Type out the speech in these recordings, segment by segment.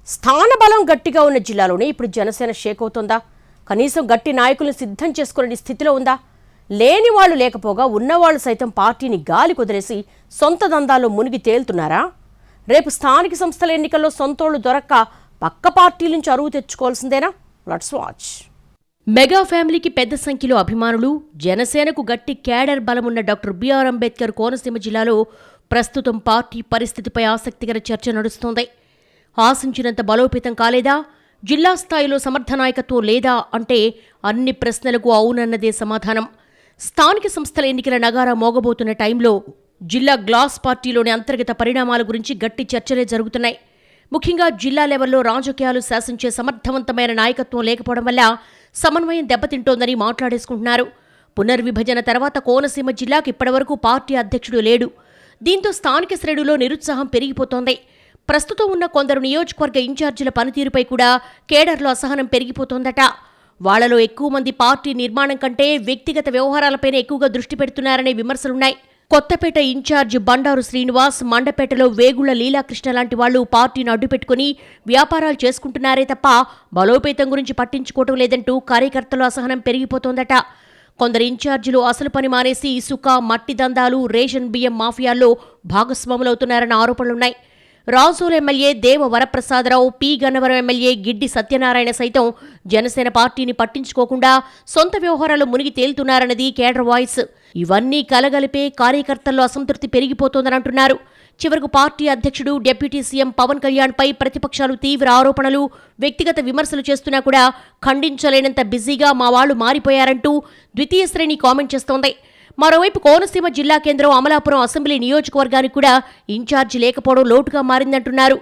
స్థానబలం గట్టిగా ఉన్న జిల్లాలోనే ఇప్పుడు జనసేన షేక్ అవుతోందా? కనీసం గట్టి నాయకులను సిద్ధం చేసుకునే స్థితిలో ఉందా? లేని వాళ్ళు లేకపోగా ఉన్నవాళ్లు సైతం పార్టీని గాలి కుదిరేసి సొంత దందాల్లో మునిగి తేలుతున్నారా? రేపు స్థానిక సంస్థల ఎన్నికల్లో సొంతోళ్లు దొరక్క పక్క పార్టీల నుంచి అరువు తెచ్చుకోవాల్సిందేనా? Let's watch. మెగా ఫ్యామిలీకి పెద్ద సంఖ్యలో అభిమానులు, జనసేనకు గట్టి క్యాడర్ బలమున్న డాక్టర్ బిఆర్ అంబేద్కర్ కోనసీమ జిల్లాలో ప్రస్తుతం పార్టీ పరిస్థితిపై ఆసక్తికర చర్చ నడుస్తోంది. ఆశించినంత బలోపేతం కాలేదా? జిల్లా స్థాయిలో సమర్థ నాయకత్వం లేదా అంటే అన్ని ప్రశ్నలకు అవునన్నదే సమాధానం. స్థానిక సంస్థల ఎన్నికల నగారా మోగబోతున్న టైంలో జిల్లా గ్లాస్ పార్టీలోని అంతర్గత పరిణామాల గురించి గట్టి చర్చలే జరుగుతున్నాయి. ముఖ్యంగా జిల్లా లెవెల్లో రాజకీయాలు శాసించే సమర్థవంతమైన నాయకత్వం లేకపోవడం వల్ల సమన్వయం దెబ్బతింటోందని మాట్లాడేసుకుంటున్నారు. పునర్విభజన తర్వాత కోనసీమ జిల్లాకు ఇప్పటివరకు పార్టీ అధ్యక్షుడు లేడు. దీంతో స్థానిక శ్రేణులో నిరుత్సాహం పెరిగిపోతోంది. ప్రస్తుతం ఉన్న కొందరు నియోజకవర్గ ఇన్ఛార్జీల పనితీరుపై కూడా కేడర్లో అసహనం పెరిగిపోతోందట. వాళ్లలో ఎక్కువ మంది పార్టీ నిర్మాణం కంటే వ్యక్తిగత వ్యవహారాలపైన ఎక్కువగా దృష్టి పెడుతున్నారనే విమర్శలున్నాయి. కొత్తపేట ఇన్ఛార్జ్ బండారు శ్రీనివాస్, మండపేటలో వేగుళ్ల లీలాకృష్ణ లాంటి వాళ్లు పార్టీని అడ్డుపెట్టుకుని వ్యాపారాలు చేసుకుంటున్నారే తప్ప బలోపేతం గురించి పట్టించుకోవటం లేదంటూ కార్యకర్తలు అసహనం పెరిగిపోతోందట. కొందరు ఇన్ఛార్జీలు అసలు పని మానేసి ఇసుక, మట్టి దందాలు, రేషన్ బియ్యం మాఫియాల్లో భాగస్వాములవుతున్నారన్న ఆరోపణలున్నాయి. రాజోలు ఎమ్మెల్యే దేవ వరప్రసాదరావు, పి గన్నవరం ఎమ్మెల్యే గిడ్డి సత్యనారాయణ సైతం జనసేన పార్టీని పట్టించుకోకుండా సొంత వ్యవహారాలు మునిగి తేలుతున్నారన్నది కేడర్ వాయిస్. ఇవన్నీ కలగలిపే కార్యకర్తల్లో అసంతృప్తి పెరిగిపోతోందనంటున్నారు. చివరకు పార్టీ అధ్యక్షుడు, డిప్యూటీ సీఎం పవన్ కళ్యాణ్పై ప్రతిపక్షాలు తీవ్ర ఆరోపణలు, వ్యక్తిగత విమర్శలు చేస్తున్నా కూడా ఖండించలేనంత బిజీగా మా వాళ్లు మారిపోయారంటూ ద్వితీయ శ్రేణి కామెంట్ చేస్తోంది. మరోవైపు కోనసీమ జిల్లా కేంద్రం అమలాపురం అసెంబ్లీ నియోజకవర్గానికి కూడా ఇన్ఛార్జి లేకపోవడం లోటుగా మారిందంటున్నారు.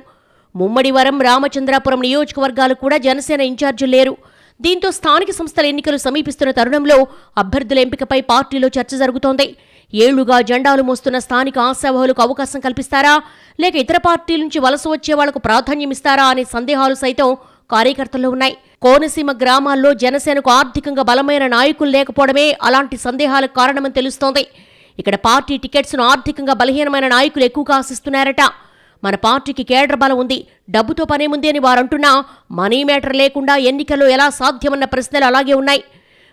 ముమ్మడివరం, రామచంద్రాపురం నియోజకవర్గాలు కూడా జనసేన ఇన్ఛార్జీలు లేరు. దీంతో స్థానిక సంస్థల ఎన్నికలు సమీపిస్తున్న తరుణంలో అభ్యర్థుల ఎంపికపై పార్టీలో చర్చ జరుగుతోంది. ఏళ్లుగా జెండాలు మోస్తున్న స్థానిక ఆశావహులకు అవకాశం కల్పిస్తారా, లేక ఇతర పార్టీల నుంచి వలస వచ్చే వాళ్లకు ప్రాధాన్యమిస్తారా అనే సందేహాలు సైతం కార్యకర్తల్లో ఉన్నాయి. కోనసీమ గ్రామాల్లో జనసేనకు ఆర్థికంగా బలమైన నాయకులు లేకపోవడమే అలాంటి సందేహాలకు కారణమని తెలుస్తోంది. ఇక్కడ పార్టీ టికెట్స్ను ఆర్థికంగా బలహీనమైన నాయకులు ఎక్కువగా ఆశిస్తున్నారట. మన పార్టీకి కేడర్ బలం ఉంది, డబ్బుతో పనేముంది అని వారంటున్నా మనీ మ్యాటర్ లేకుండా ఎన్నికల్లో ఎలా సాధ్యమన్న ప్రశ్నలు అలాగే ఉన్నాయి.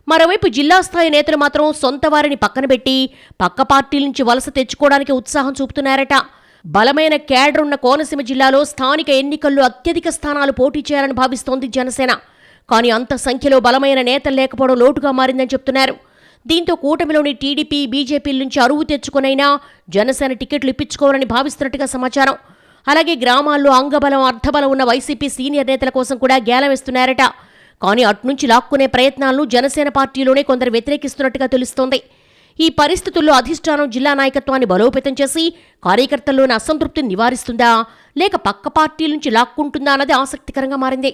మరోవైపు జిల్లా స్థాయి నేతలు మాత్రం సొంత వారిని పక్కన పెట్టి పక్క పార్టీల నుంచి వలస తెచ్చుకోవడానికి ఉత్సాహం చూపుతున్నారట. బలమైన కేడర్ ఉన్న కోనసీమ జిల్లాలో స్థానిక ఎన్నికల్లో అత్యధిక స్థానాలు పోటీ చేయాలని భావిస్తోంది జనసేన. కానీ అంత సంఖ్యలో బలమైన నేతలు లేకపోవడం లోటుగా మారిందని చెప్తున్నారు. దీంతో కూటమిలోని టీడీపీ, బీజేపీల నుంచి అరువు తెచ్చుకునైనా జనసేన టికెట్లు ఇప్పించుకోవాలని భావిస్తున్నట్టుగా సమాచారం. అలాగే గ్రామాల్లో అంగబలం, అర్ధబలం ఉన్న వైసీపీ సీనియర్ నేతల కోసం కూడా గేలం వేస్తున్నారట. కానీ అట్నుంచి లాక్కునే ప్రయత్నాలను జనసేన పార్టీలోనే కొందరు వ్యతిరేకిస్తున్నట్టుగా తెలుస్తోంది. ఈ పరిస్థితుల్లో అధిష్టానం జిల్లా నాయకత్వాన్ని బలోపేతం చేసి కార్యకర్తల్లోని అసంతృప్తిని నివారిస్తుందా, లేక పక్క పార్టీల నుంచి లాక్కుంటుందా అన్నది ఆసక్తికరంగా మారింది.